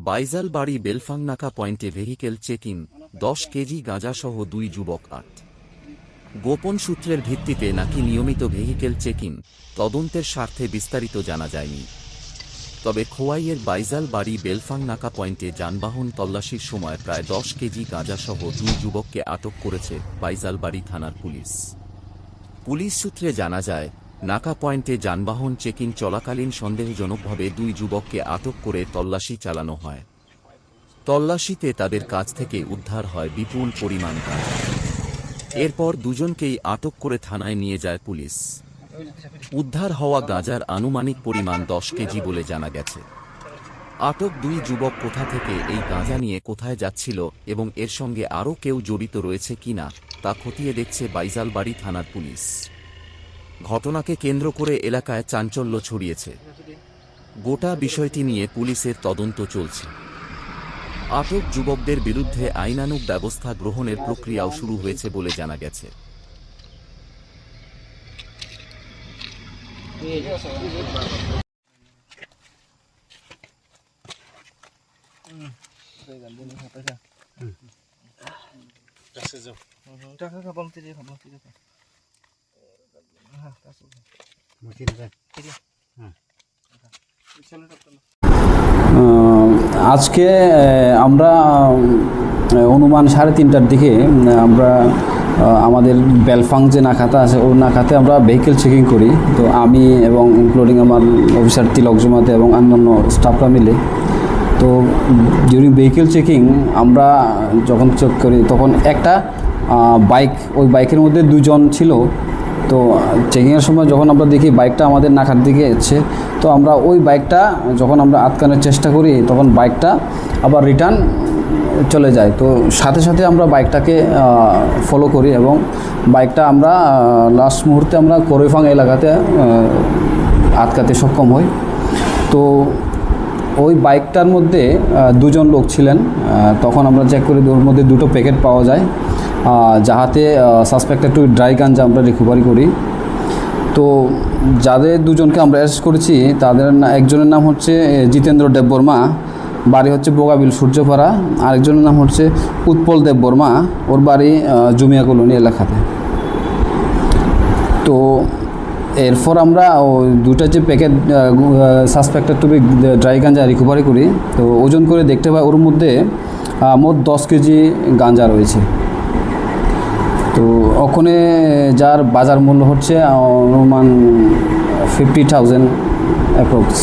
বাইজালবাড়ি বেলফাংনাকা পয়েন্টে vehicle checking, 10 KG গাঁজাসহ 2 যুবক আটক। গোপন সূত্রের ভিত্তিতে নাকি নিয়মিত ভেহিকেল চেকিং, তদন্তের স্বার্থে বিস্তারিত জানা যায়নি। তবে খোয়াইয়ের বাইজালবাড়ি বেলফাংনাকা পয়েন্টে যানবাহন তল্লাশির সময় প্রায় 10 কেজি গাঁজাসহ 2 যুবককে আটক করেছে বাইজালবাড়ি থানার পুলিশ। পুলিশ সূত্রে জানা যায়, নাকা পয়েন্টে যানবাহন চেকিং চলাকালীন সন্দেহজনকভাবে 2 যুবককে আটক করে তল্লাশি চালানো হয়। তল্লাশিতে তাদের কাছ থেকে উদ্ধার হয় বিপুল পরিমাণ গাঁজা। এরপর দুজনকেই আটক করে থানায় নিয়ে যায় পুলিশ। উদ্ধার হওয়া গাঁজার আনুমানিক পরিমাণ 10 কেজি বলে জানা গেছে। আটক 2 যুবক কোথা থেকে এই গাঁজা নিয়ে কোথায় যাচ্ছিল এবং এর সঙ্গে আরও কেউ জড়িত রয়েছে কিনা তা খতিয়ে দেখছে বাইজালবাড়ি থানার পুলিশ। ঘটনাকে কেন্দ্র করে এলাকায় চাঞ্চল্য ছড়িয়েছে। গোটা বিষয়টি নিয়ে পুলিশের তদন্ত চলছে। আটক যুবকদের বিরুদ্ধে আইনানুগ ব্যবস্থা গ্রহণের প্রক্রিয়াও শুরু হয়েছে বলে জানা গেছে। আজকে আমরা অনুমান 3:30টার দিকে আমরা আমাদের বেলফাং যে নাকাতা আছে ওই নাকাতে আমরা ভেহিকেল চেকিং করি। তো আমি এবং ইনক্লুডিং আমার অফিসার তিলক জমাতে এবং অন্যান্য স্টাফরা মিলে, তো ডিউরিং ভেহিকেল চেকিং আমরা যখন চেক করি তখন একটা বাইক, ওই বাইকের মধ্যে 2 জন ছিল। তো চেকিংয়ের সময় যখন আমরা দেখি বাইকটা আমাদের নাকার দিকে এসছে, তো আমরা ওই বাইকটা যখন আমরা আটকানোর চেষ্টা করি তখন বাইকটা আবার রিটার্ন চলে যায়। তো সাথে সাথে আমরা বাইকটাকে ফলো করি এবং বাইকটা আমরা লাস্ট মুহূর্তে আমরা কোরেফাং এলাকাতে আটকাতে সক্ষম হই। তো ওই বাইকটার মধ্যে 2 জন লোক ছিলেন। তখন আমরা চেক করি ওর মধ্যে 2টো প্যাকেট পাওয়া যায়, যাহাতে সাসপেক্টেড টু ড্রাই গাঞ্জা আমরা রিকভারি করি। তো যাদের 2 জনকে আমরা অ্যারেস্ট করেছি তাদের একজনের নাম হচ্ছে জিতেন্দ্র দেববর্মা, বাড়ি হচ্ছে বোগাবিল সূর্যপাড়া। আরেকজনের নাম হচ্ছে উৎপল দেববর্মা, ওর বাড়ি জুমিয়া কলোনি এলাকাতে। তো এরপর আমরা ওই 2টা যে packet suspected to be dry ganja recovery করি। তো ওজন করে দেখতে পাই ওর মধ্যে মোট 10 কেজি গাঞ্জা রয়েছে। তো ওখানে যার বাজার মূল্য হচ্ছে অনুমান 50,000 অ্যাপ্রক্স।